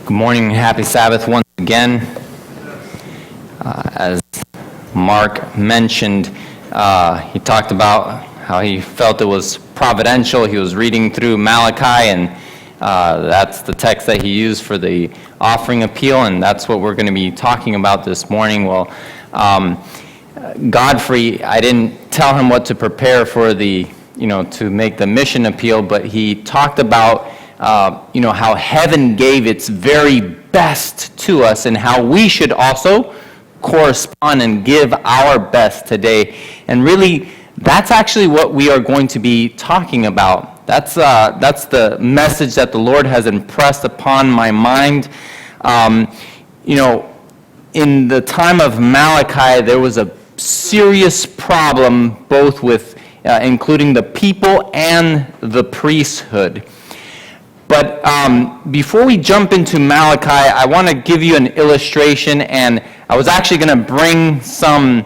Good morning, happy Sabbath once again. As Mark mentioned, he talked about how he felt it was providential. He was reading through Malachi, and that's the text that he used for the offering appeal, and that's what we're going to be talking about this morning. Well, Godfrey, I didn't tell him what to prepare for to make the mission appeal, but he talked about how heaven gave its very best to us and how we should also correspond and give our best today. And really, that's actually what we are going to be talking about. That's the message that the Lord has impressed upon my mind. In the time of Malachi, there was a serious problem both with including the people and the priesthood. But before we jump into Malachi, I want to give you an illustration, and I was actually going to bring some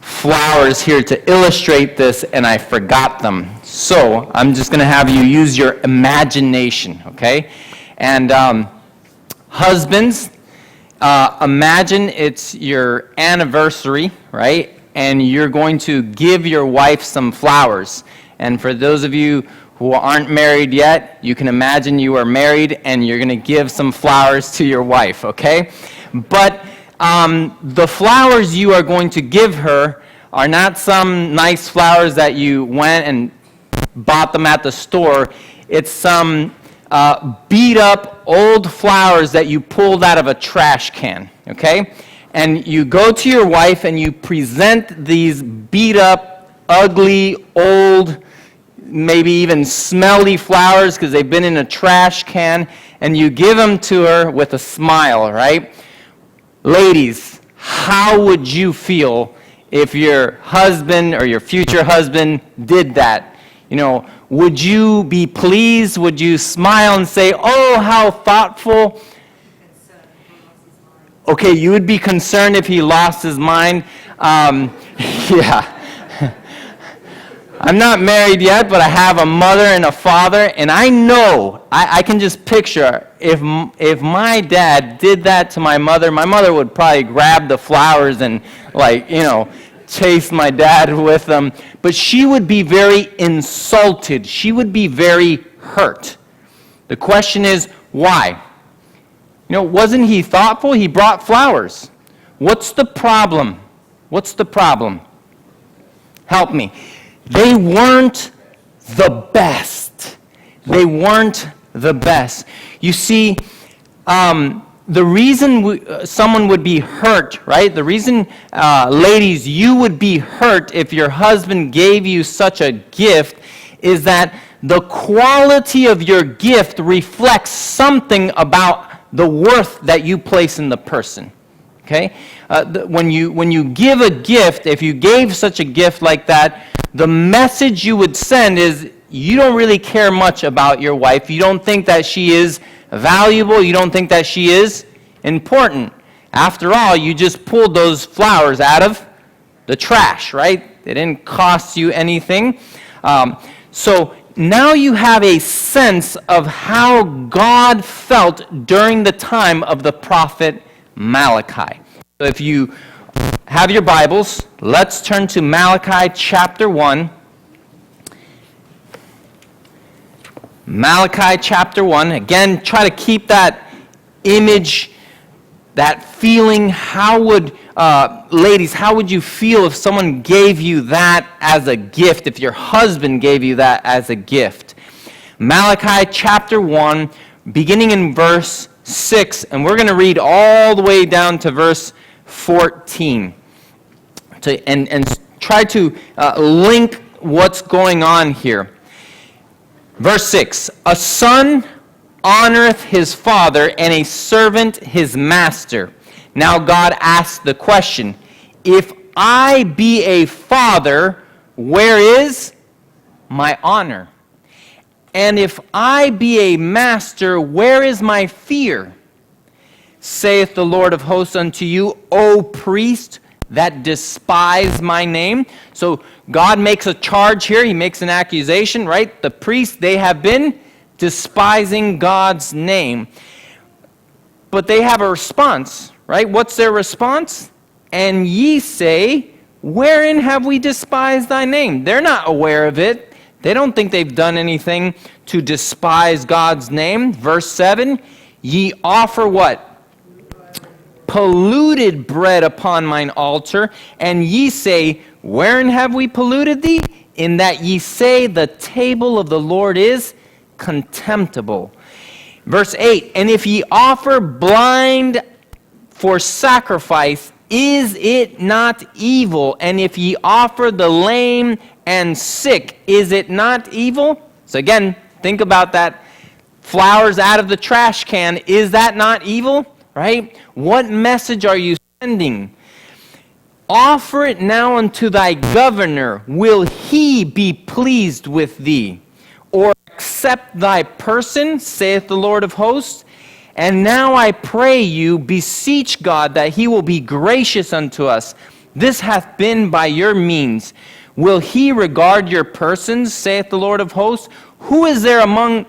flowers here to illustrate this, and I forgot them. So I'm just going to have you use your imagination, okay? And husbands, imagine it's your anniversary, right? And you're going to give your wife some flowers. And for those of you who aren't married yet, you can imagine you are married and you're going to give some flowers to your wife, okay? But the flowers you are going to give her are not some nice flowers that you went and bought them at the store. It's some beat up old flowers that you pulled out of a trash can, okay? And you go to your wife and you present these beat up, ugly, old, maybe even smelly flowers because they've been in a trash can, and you give them to her with a smile, right? Ladies, how would you feel if your husband or your future husband did that? Would you be pleased? Would you smile and say, "Oh, how thoughtful"? Okay, you would be concerned if he lost his mind. Yeah. I'm not married yet, but I have a mother and a father, and I know, I can just picture, if my dad did that to my mother would probably grab the flowers and, chase my dad with them. But she would be very insulted. She would be very hurt. The question is, why? Wasn't he thoughtful? He brought flowers. What's the problem? What's the problem? Help me. They weren't the best. They weren't the best. You see, the reason someone would be hurt, right? The reason, ladies, you would be hurt if your husband gave you such a gift is that the quality of your gift reflects something about the worth that you place in the person. Okay? When you give a gift, if you gave such a gift like that, the message you would send is you don't really care much about your wife. You don't think that she is valuable. You don't think that she is important. After all, you just pulled those flowers out of the trash, right? They didn't cost you anything. So now you have a sense of how God felt during the time of the prophet Malachi. So if you have your Bibles, let's turn to Malachi chapter 1. Malachi chapter 1. Again, try to keep that image, that feeling. Ladies, how would you feel if someone gave you that as a gift, if your husband gave you that as a gift? Malachi chapter 1, beginning in verse 6, and we're going to read all the way down to verse 14 and try to link what's going on here. Verse 6, a son honoreth his father, and a servant his master. Now God asks the question, if I be a father, where is my honor? And if I be a master, where is my fear? Saith the Lord of hosts unto you, O priest, that despise my name. So God makes a charge here. He makes an accusation, right? The priests, they have been despising God's name. But they have a response, right? What's their response? And ye say, wherein have we despised thy name? They're not aware of it. They don't think they've done anything to despise God's name. Verse 7, ye offer what? Polluted bread upon mine altar, and ye say, wherein have we polluted thee? In that ye say, the table of the Lord is contemptible. Verse 8, and if ye offer blind for sacrifice, is it not evil? And if ye offer the lame and sick, is it not evil? So again, think about that. Flowers out of the trash can, is that not evil? Right? What message are you sending? Offer it now unto thy governor. Will he be pleased with thee? Or accept thy person, saith the Lord of hosts? And now I pray you, beseech God that he will be gracious unto us. This hath been by your means. Will he regard your persons, saith the Lord of hosts? Who is there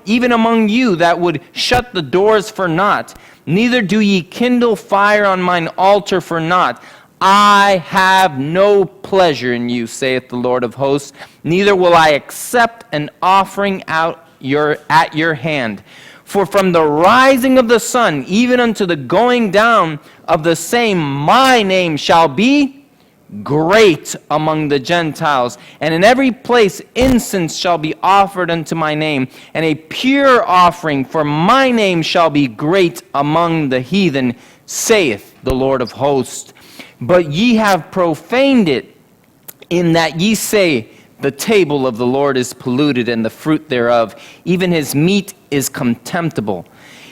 even among you that would shut the doors for naught? Neither do ye kindle fire on mine altar for naught. I have no pleasure in you, saith the Lord of hosts. Neither will I accept an offering at your hand. For from the rising of the sun, even unto the going down of the same, my name shall be great among the Gentiles. And in every place incense shall be offered unto my name, and a pure offering, for my name shall be great among the heathen, saith the Lord of hosts. But ye have profaned it, in that ye say, the table of the Lord is polluted, and the fruit thereof, even his meat is contemptible.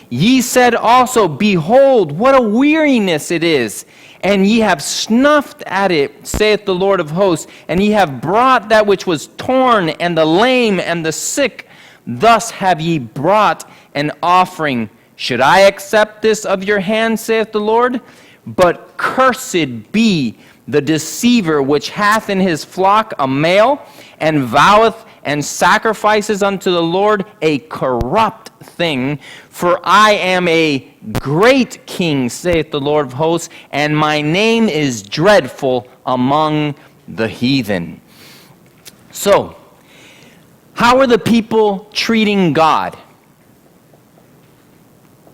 Ye said also, behold, what a weariness it is, and ye have snuffed at it, saith the Lord of hosts, and ye have brought that which was torn, and the lame, and the sick. Thus have ye brought an offering. Should I accept this of your hand, saith the Lord? But cursed be the deceiver which hath in his flock a male, and voweth and sacrifices unto the Lord a corrupt thing. For I am a great king, saith the Lord of hosts, and my name is dreadful among the heathen. So, how are the people treating God?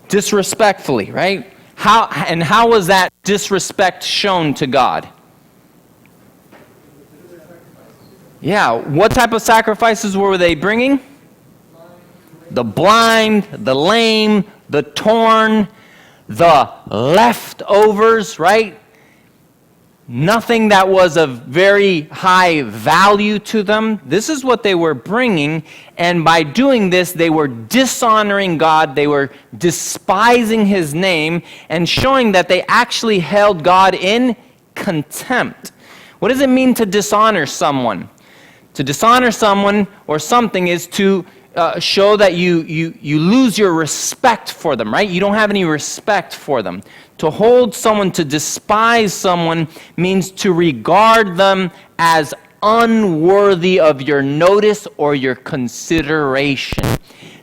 Disrespectfully, right? How was that disrespect shown to God? Yeah, what type of sacrifices were they bringing? The blind, the lame, the torn, the leftovers, right? Nothing that was of very high value to them. This is what they were bringing, and by doing this, they were dishonoring God, they were despising his name, and showing that they actually held God in contempt. What does it mean to dishonor someone? To dishonor someone or something is to show that you lose your respect for them, right? You don't have any respect for them. To hold someone, to despise someone, means to regard them as unworthy of your notice or your consideration.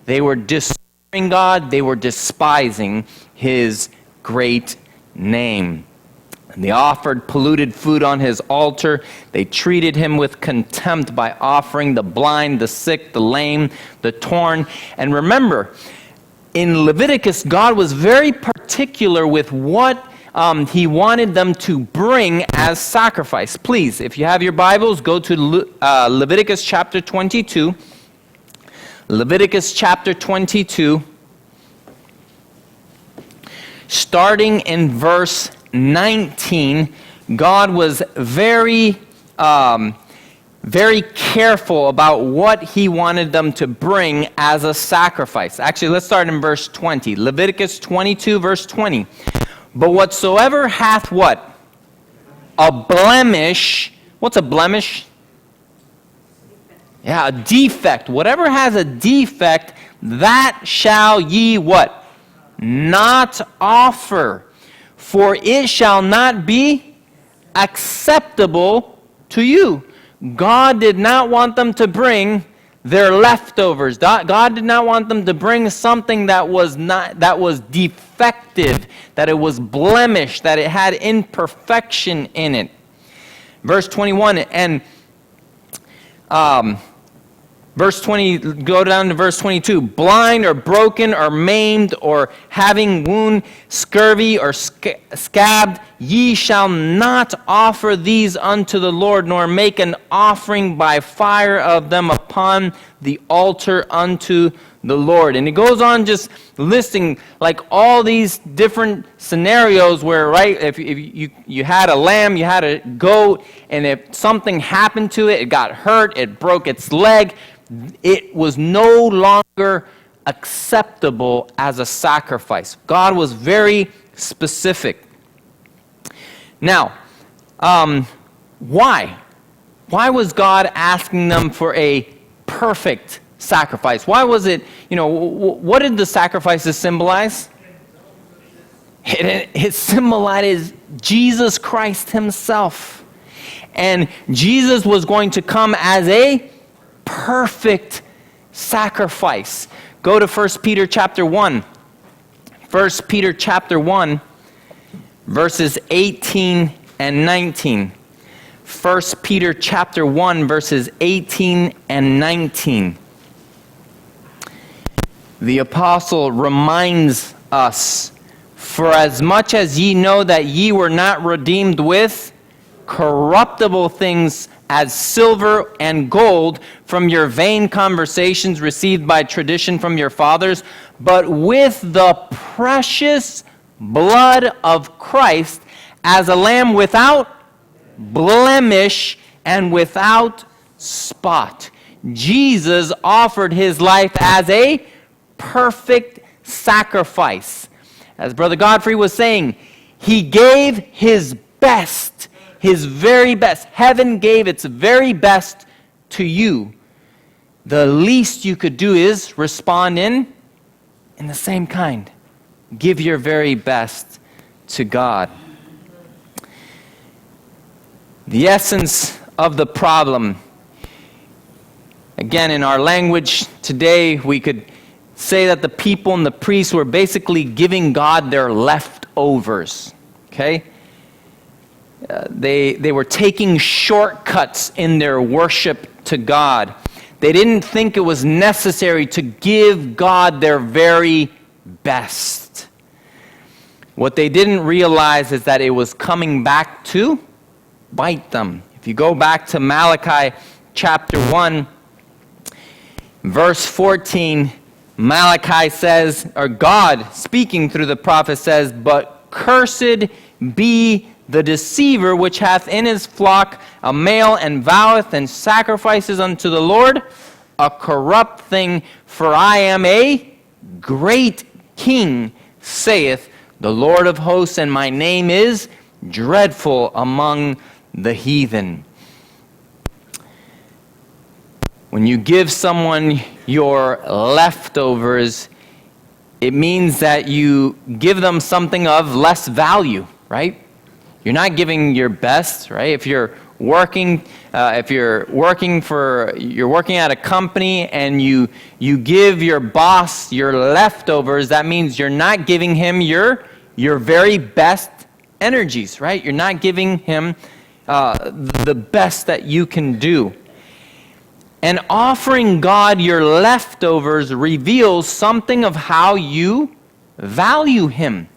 They were dishonoring God, they were despising his great name. And they offered polluted food on his altar. They treated him with contempt by offering the blind, the sick, the lame, the torn. And remember, in Leviticus, God was very particular with what he wanted them to bring as sacrifice. Please, if you have your Bibles, go to Leviticus chapter 22. Leviticus chapter 22, starting in verse 19, God was very careful about what he wanted them to bring as a sacrifice. Actually, let's start in verse 20. Leviticus 22, verse 20. But whatsoever hath what? A blemish. What's a blemish? Yeah, a defect. Whatever has a defect, that shall ye what? Not offer. For it shall not be acceptable to you. God did not want them to bring their leftovers. God did not want them to bring something that was defective, that it was blemished, that it had imperfection in it. Verse 21, and verse 20, go down to verse 22. Blind or broken or maimed or having wound, scurvy or scabbed, ye shall not offer these unto the Lord, nor make an offering by fire of them upon the altar unto the Lord. And it goes on just listing like all these different scenarios where, right, if you had a lamb, you had a goat, and if something happened to it, it got hurt, it broke its leg, it was no longer acceptable as a sacrifice. God was very specific. Now, why? Why was God asking them for a perfect sacrifice? Why was it, what did the sacrifices symbolize? It symbolized Jesus Christ himself. And Jesus was going to come as a perfect sacrifice. Go to 1 Peter chapter 1. 1 Peter chapter 1, verses 18 and 19. 1 Peter chapter 1, verses 18 and 19. The apostle reminds us, for as much as ye know that ye were not redeemed with corruptible things as silver and gold from your vain conversations received by tradition from your fathers, but with the precious blood of Christ as a lamb without blemish and without spot. Jesus offered his life as a perfect sacrifice. As Brother Godfrey was saying, he gave his best, his very best. Heaven gave its very best to you. The least you could do is respond in the same kind. Give your very best to God. The essence of the problem, again, in our language today, we could say that the people and the priests were basically giving God their leftovers. Okay? They were taking shortcuts in their worship to God. They didn't think it was necessary to give God their very best. What they didn't realize is that it was coming back to bite them. If you go back to Malachi chapter 1, verse 14, Malachi says, or God speaking through the prophet says, but cursed be the deceiver which hath in his flock a male and voweth and sacrifices unto the Lord a corrupt thing, for I am a great king, saith the Lord of hosts, and my name is dreadful among the heathen. When you give someone your leftovers, it means that you give them something of less value, right? You're not giving your best, right? If you're working at a company and you give your boss your leftovers, that means you're not giving him your very best energies, right? You're not giving him the best that you can do. And offering God your leftovers reveals something of how you value him.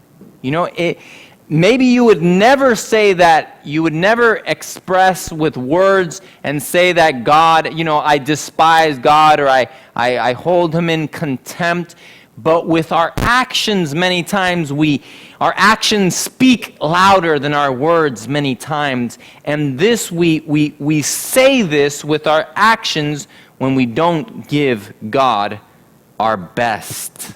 Maybe you would never say that, you would never express with words and say that God, I despise God or I hold him in contempt. But with our actions, many times our actions speak louder than our words many times. And this we say this with our actions when we don't give God our best.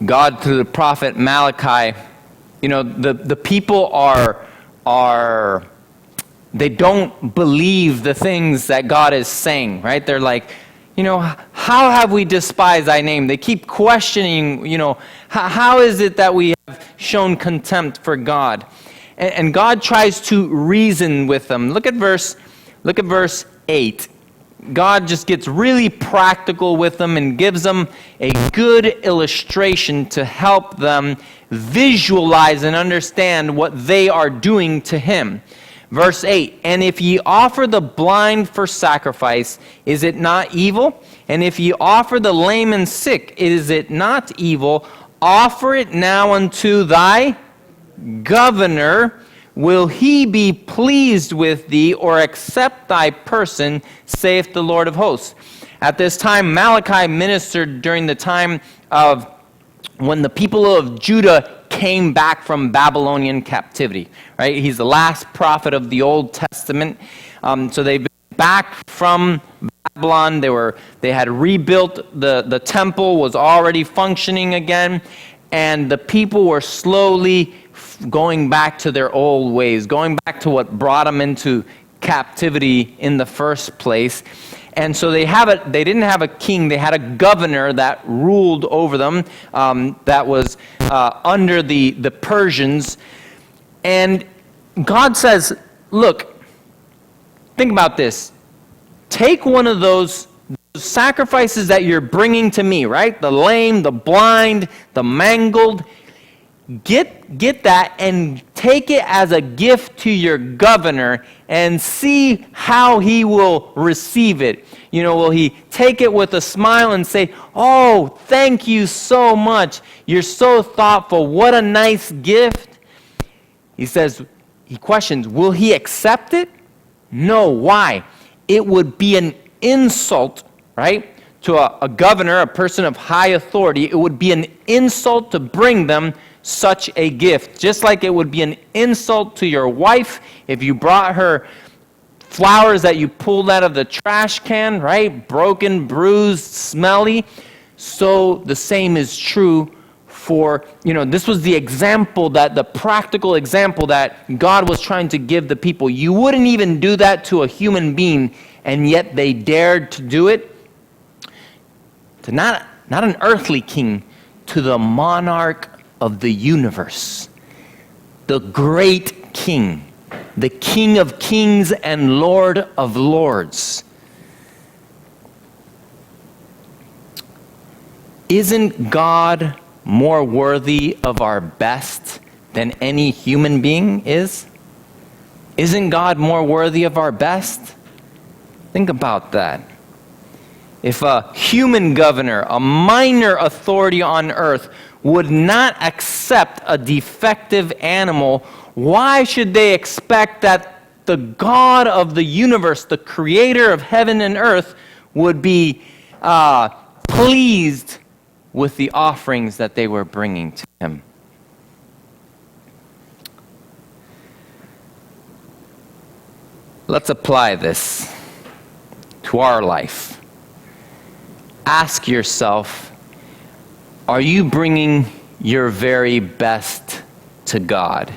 God, through the prophet Malachi, the people they don't believe the things that God is saying, right? They're like, how have we despised thy name? They keep questioning, how is it that we have shown contempt for God? And God tries to reason with them. Look at verse 8. God just gets really practical with them and gives them a good illustration to help them visualize and understand what they are doing to him. Verse 8, and if ye offer the blind for sacrifice, is it not evil? And if ye offer the lame and sick, is it not evil? Offer it now unto thy governor. Will he be pleased with thee, or accept thy person, saith the Lord of hosts? At this time, Malachi ministered during the time of when the people of Judah came back from Babylonian captivity. Right? He's the last prophet of the Old Testament. So they've been back from Babylon. They had rebuilt the temple, was already functioning again, and the people were slowly going back to their old ways, going back to what brought them into captivity in the first place. And so they didn't have a king, they had a governor that ruled over them, that was under the Persians. And God says, look, think about this. Take one of those sacrifices that you're bringing to me, right? The lame, the blind, the mangled. Get that and take it as a gift to your governor and see how he will receive it. Will he take it with a smile and say, oh, thank you so much. You're so thoughtful. What a nice gift. He questions, will he accept it? No. Why? It would be an insult, right? To a governor, a person of high authority. It would be an insult to bring them such a gift. Just like it would be an insult to your wife if you brought her flowers that you pulled out of the trash can, right? Broken, bruised, smelly. So the same is true for, this was the practical example that God was trying to give the people. You wouldn't even do that to a human being, and yet they dared to do it to not an earthly king, to the monarch of the universe, the great king, the King of kings and Lord of lords. Isn't God more worthy of our best than any human being is? Isn't God more worthy of our best? Think about that. If a human governor, a minor authority on earth, would not accept a defective animal, why should they expect that the God of the universe, the creator of heaven and earth, would be pleased with the offerings that they were bringing to him? Let's apply this to our life. Ask yourself, are you bringing your very best to God?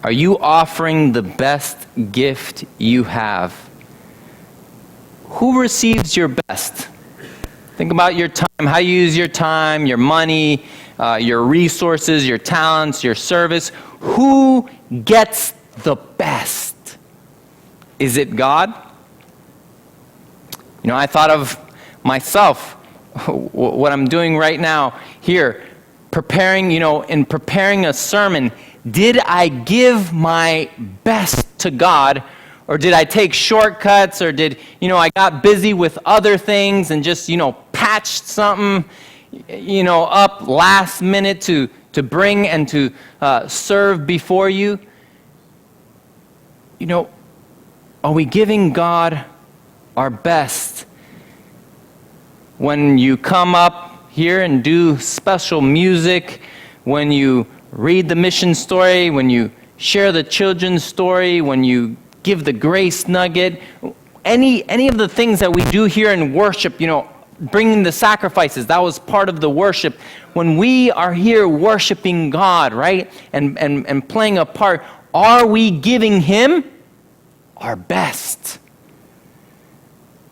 Are you offering the best gift you have? Who receives your best? Think about your time, how you use your time, your money, your resources, your talents, your service. Who gets the best? Is it God? I thought of myself, what I'm doing right now here, preparing a sermon. Did I give my best to God, or did I take shortcuts, or did, I got busy with other things and just, patched something, up last minute to bring and to serve before you? Are we giving God our best? When you come up here and do special music, when you read the mission story, when you share the children's story, when you give the grace nugget, any of the things that we do here in worship, bringing the sacrifices, that was part of the worship. When we are here worshiping God, right, and playing a part, are we giving him our best?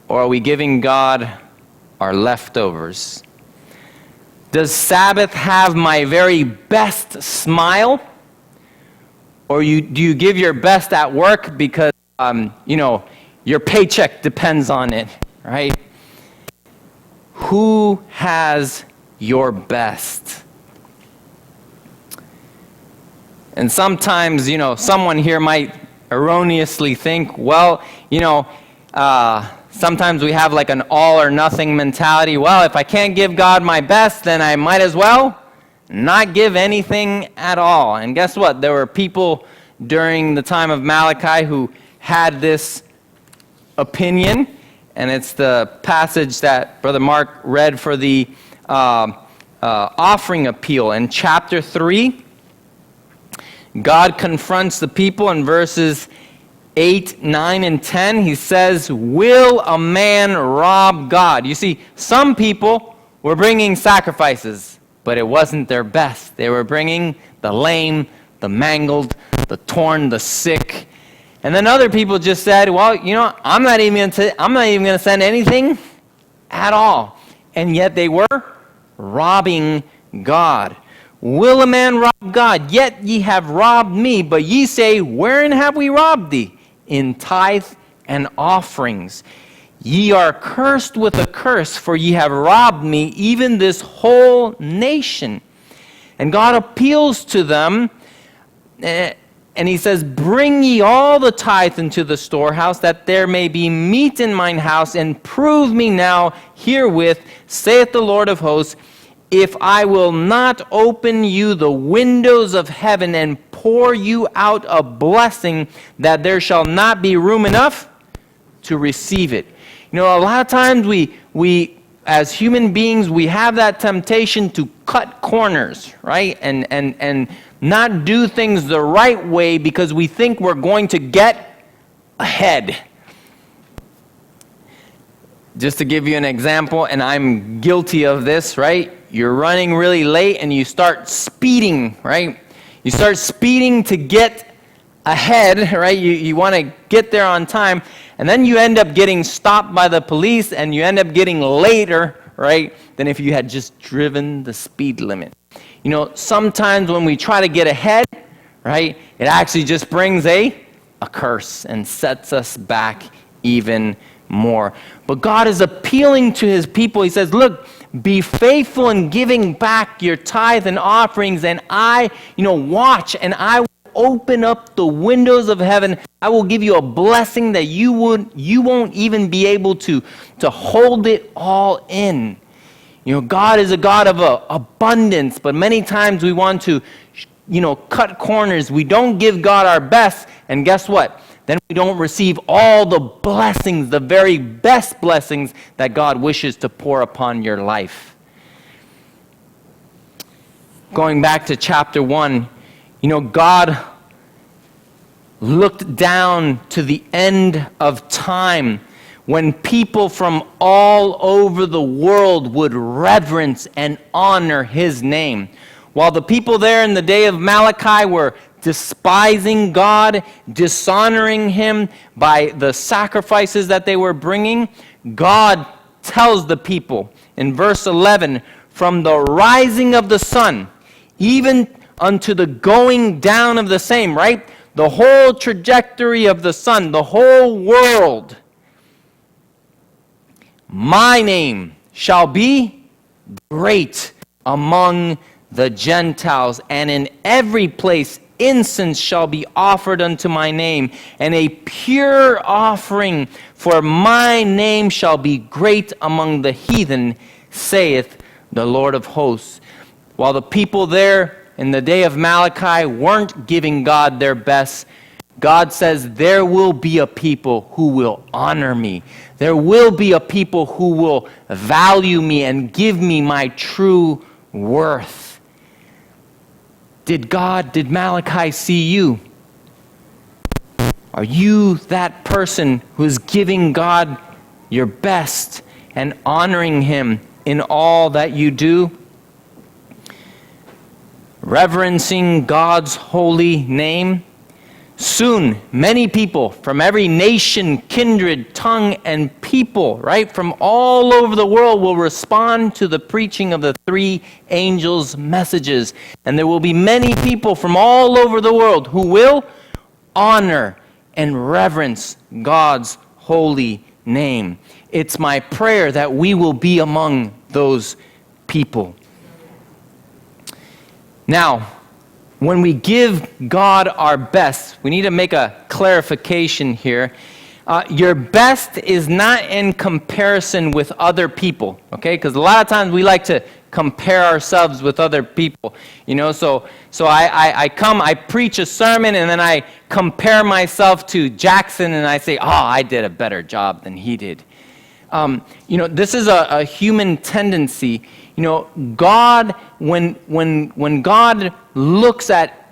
Or are we giving God our leftovers? Does Sabbath have my very best smile? Or do you give your best at work because, your paycheck depends on it, right? Who has your best? And sometimes, someone here might erroneously think, well, sometimes we have like an all or nothing mentality. Well, if I can't give God my best, then I might as well not give anything at all. And guess what? There were people during the time of Malachi who had this opinion, and it's the passage that Brother Mark read for the offering appeal. In chapter 3, God confronts the people in verses 8, 9, and 10. He says, will a man rob God? You see, some people were bringing sacrifices, but it wasn't their best. They were bringing the lame, the mangled, the torn, the sick. And then other people just said, well, I'm not even going to send anything at all. And yet they were robbing God. Will a man rob God? Yet ye have robbed me. But ye say, wherein have we robbed thee? In tithe and offerings. Ye are cursed with a curse, for ye have robbed me, even this whole nation. And God appeals to them, and he says, bring ye all the tithe into the storehouse, that there may be meat in mine house, and prove me now herewith, saith the Lord of hosts, if I will not open you the windows of heaven and pour you out a blessing, that there shall not be room enough to receive it. A lot of times we as human beings, we have that temptation to cut corners, right? And not do things the right way because we think we're going to get ahead. Just to give you an example, and I'm guilty of this, right? You're running really late and you start speeding, right? You start speeding to get ahead, right? You want to get there on time, and then you end up getting stopped by the police and you end up getting later, right, than if you had just driven the speed limit. Sometimes when we try to get ahead, right, it actually just brings a curse and sets us back even more. But God is appealing to his people. He says, look, be faithful in giving back your tithe and offerings, and I, watch, and I will open up the windows of heaven. I will give you a blessing that you won't even be able to hold it all in. God is a God of abundance, but many times we want to, cut corners. We don't give God our best, and guess what? Then we don't receive all the blessings, the very best blessings that God wishes to pour upon your life. Going back to chapter 1, God looked down to the end of time when people from all over the world would reverence and honor his name. While the people there in the day of Malachi were despising God, dishonoring him by the sacrifices that they were bringing, God tells the people in verse 11, from the rising of the sun, even unto the going down of the same, right? The whole trajectory of the sun, the whole world. My name shall be great among the Gentiles, and in every place incense shall be offered unto my name, and a pure offering, for my name shall be great among the heathen, saith the Lord of hosts. While the people there in the day of Malachi weren't giving God their best, God says there will be a people who will honor me. There will be a people who will value me and give me my true worth. Did Malachi see you? Are you that person who's giving God your best and honoring him in all that you do? Reverencing God's holy name? Soon, many people from every nation, kindred, tongue, and people, right, from all over the world will respond to the preaching of the three angels' messages. And there will be many people from all over the world who will honor and reverence God's holy name. It's my prayer that we will be among those people. Now, when we give God our best, we need to make a clarification here. Your best is not in comparison with other people, okay? Because a lot of times we like to compare ourselves with other people, you know? So I preach a sermon, and then I compare myself to Jackson, and I say, I did a better job than he did. This is a human tendency. God, when God looks at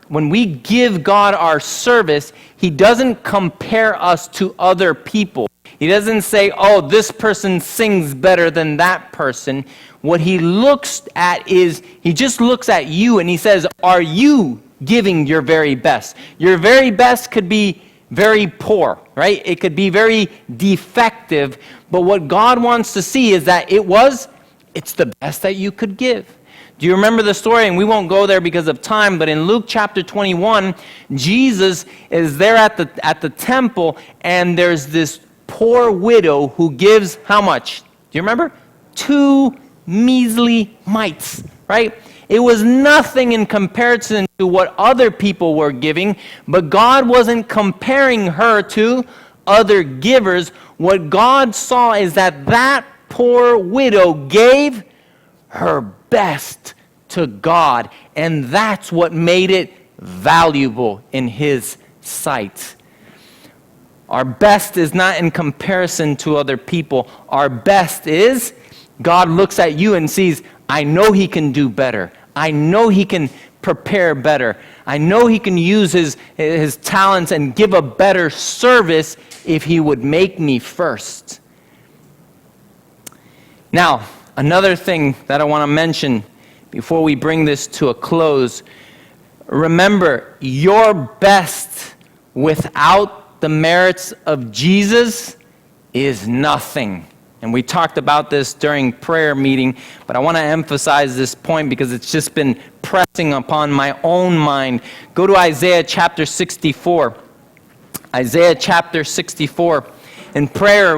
when we give God our service, he doesn't compare us to other people. He doesn't say, this person sings better than that person. What he looks at is, he just looks at you and he says, are you giving your very best? Your very best could be very poor, right? It could be very defective, but what God wants to see is that it's the best that you could give. Do you remember the story? And we won't go there because of time, but in Luke chapter 21, Jesus is there at the temple, and there's this poor widow who gives how much? Do you remember? 2 measly mites, right? It was nothing in comparison to what other people were giving, but God wasn't comparing her to other givers. What God saw is that poor widow gave her best to God, and that's what made it valuable in his sight. Our best is not in comparison to other people. Our best is, God looks at you and sees, I know he can do better. I know he can prepare better. I know he can use his talents and give a better service if he would make me first. Now, another thing that I want to mention before we bring this to a close, remember, your best without the merits of Jesus is nothing. And we talked about this during prayer meeting, but I want to emphasize this point because it's just been pressing upon my own mind. Go to Isaiah chapter 64. Isaiah chapter 64. In prayer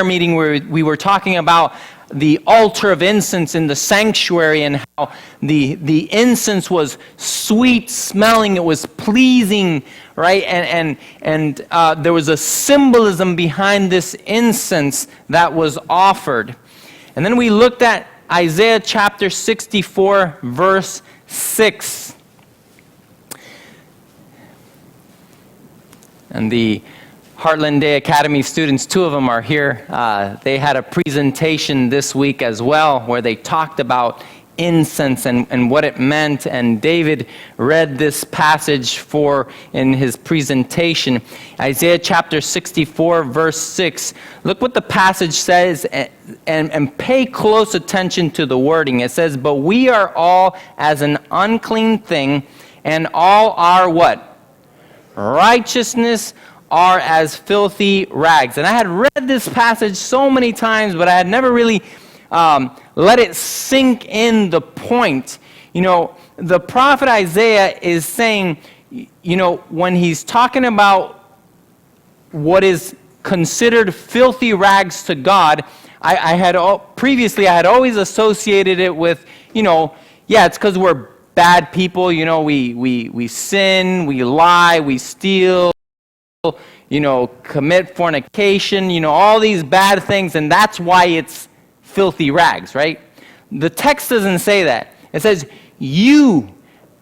meeting, we were talking about the altar of incense in the sanctuary and how the incense was sweet smelling, it was pleasing, right? And there was a symbolism behind this incense that was offered. And then we looked at Isaiah chapter 64, verse 6. And the Heartland Day Academy students, 2 of them are here. They had a presentation this week as well where they talked about incense and what it meant. And David read this passage in his presentation. Isaiah chapter 64, verse 6. Look what the passage says and pay close attention to the wording. It says, but we are all as an unclean thing, and all our what? Righteousness are as filthy rags. And I had read this passage so many times, but I had never really let it sink in the point. The prophet Isaiah is saying, when he's talking about what is considered filthy rags to God, I had always associated it with, it's because we're bad people. We sin, we lie, we steal, commit fornication, all these bad things, and that's why it's filthy rags, right? The text doesn't say that. It says, you,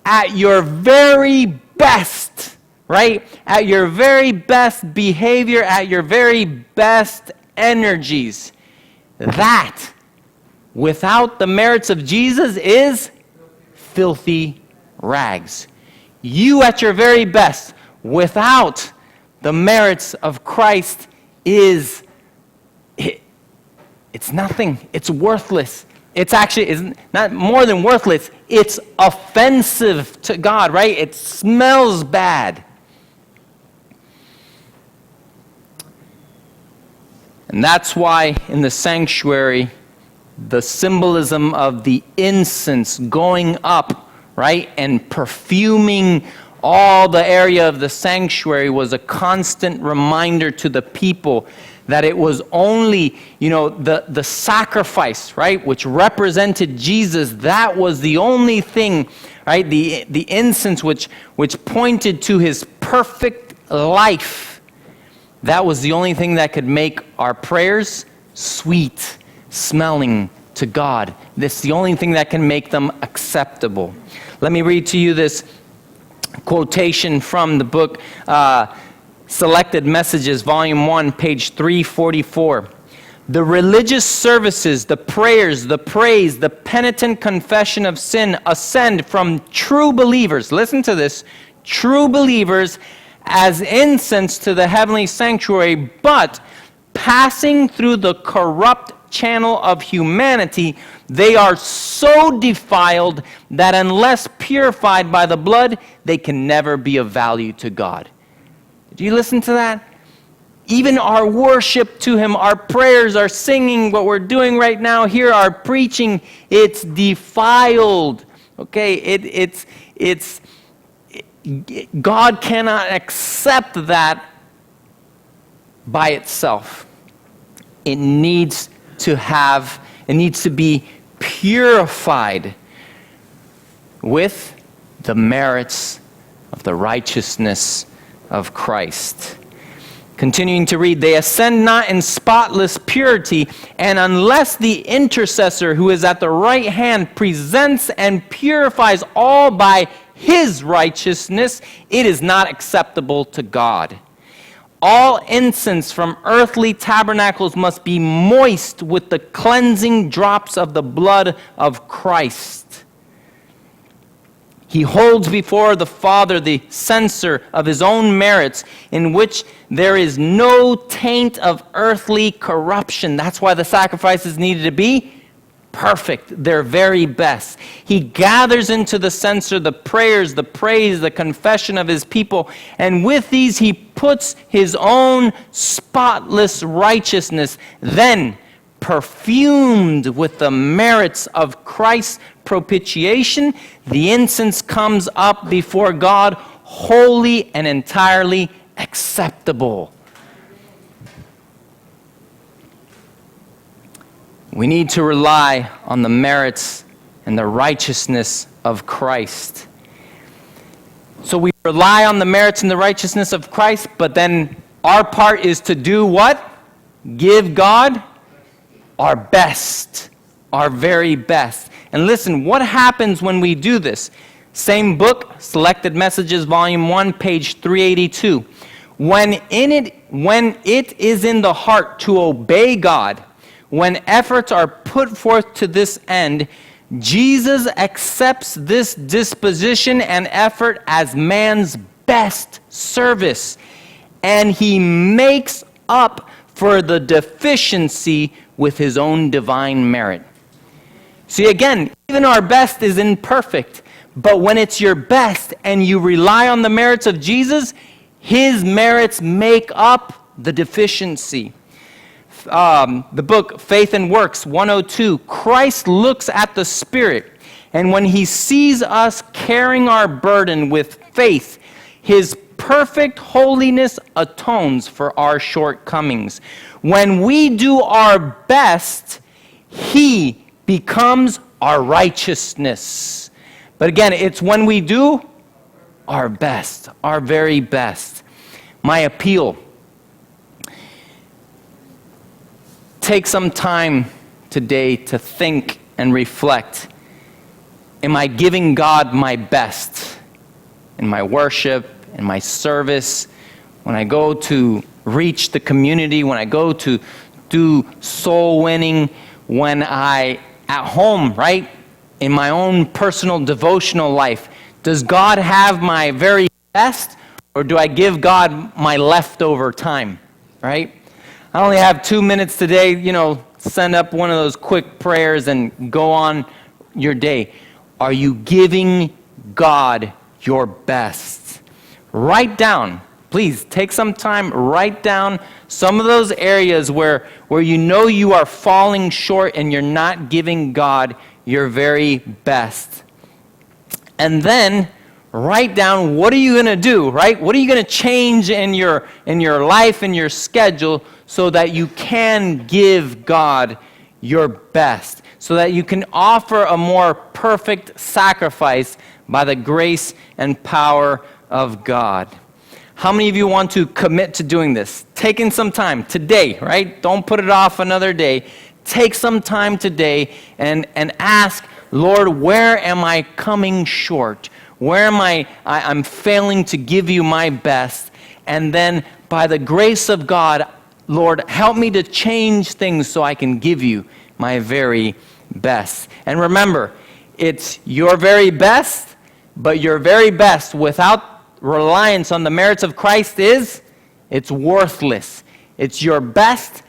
at your very best, right? At your very best behavior, at your very best energies, that, without the merits of Jesus, is filthy rags. You, at your very best, without the merits of Christ, it's nothing. It's worthless. It's actually is not more than worthless. It's offensive to God, right? It smells bad. And that's why in the sanctuary, the symbolism of the incense going up, right, and perfuming all the area of the sanctuary was a constant reminder to the people that it was only, the sacrifice, right, which represented Jesus, that was the only thing, right, the incense which pointed to his perfect life. That was the only thing that could make our prayers sweet smelling to God. That's the only thing that can make them acceptable. Let me read to you this quotation from the book Selected Messages, Volume 1, page 344. The religious services, the prayers, the praise, the penitent confession of sin ascend from true believers. Listen to this. True believers as incense to the heavenly sanctuary, but passing through the corrupt channel of humanity, they are so defiled that unless purified by the blood, they can never be of value to God. Do you listen to that? Even our worship to him, our prayers, our singing, what we're doing right now here, our preaching, it's defiled. Okay, God cannot accept that by itself. It needs to be purified with the merits of the righteousness of Christ. Continuing to read, they ascend not in spotless purity, and unless the intercessor who is at the right hand presents and purifies all by his righteousness, it is not acceptable to God. All incense from earthly tabernacles must be moist with the cleansing drops of the blood of Christ. He holds before the Father the censer of his own merits, in which there is no taint of earthly corruption. That's why the sacrifices needed to be perfect, their very best. He gathers into the censer the prayers, the praise, the confession of his people, and with these he puts his own spotless righteousness. Then, perfumed with the merits of Christ's propitiation, the incense comes up before God, holy and entirely acceptable. We need to rely on the merits and the righteousness of Christ. So we rely on the merits and the righteousness of Christ, but then our part is to do what? Give God our best, our very best. And listen, what happens when we do this? Same book, Selected Messages, Volume 1, page 382. When it is in the heart to obey God, when efforts are put forth to this end, Jesus accepts this disposition and effort as man's best service, and he makes up for the deficiency with his own divine merit. See, again, even our best is imperfect, but when it's your best and you rely on the merits of Jesus, his merits make up the deficiency. The book Faith and Works 102, Christ looks at the Spirit, and when he sees us carrying our burden with faith, his perfect holiness atones for our shortcomings. When we do our best, he becomes our righteousness. But again, it's when we do our best, our very best. My appeal: take some time today to think and reflect. Am I giving God my best in my worship, in my service, when I go to reach the community, when I go to do soul winning, when I, at home, right, in my own personal devotional life? Does God have my very best, or do I give God my leftover time, right? I only have 2 minutes today. send up one of those quick prayers and go on your day. Are you giving God your best? Write down. Please take some time, write down some of those areas where you know you are falling short and you're not giving God your very best. And then write down, what are you going to do, right? What are you going to change in your life, in your schedule, so that you can give God your best, so that you can offer a more perfect sacrifice by the grace and power of God. How many of you want to commit to doing this? Taking some time today, right? Don't put it off another day. Take some time today and ask, Lord, where am I coming short? Where am I'm failing to give you my best? And then by the grace of God, Lord, help me to change things so I can give you my very best. And remember, it's your very best, but your very best without reliance on the merits of Christ it's worthless. It's your best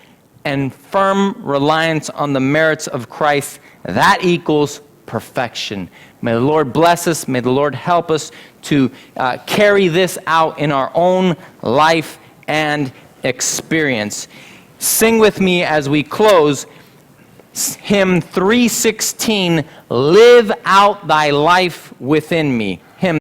and firm reliance on the merits of Christ. That equals perfection. May the Lord bless us. May the Lord help us to carry this out in our own life and experience. Sing with me as we close hymn 316, Live Out Thy Life Within Me. Hymn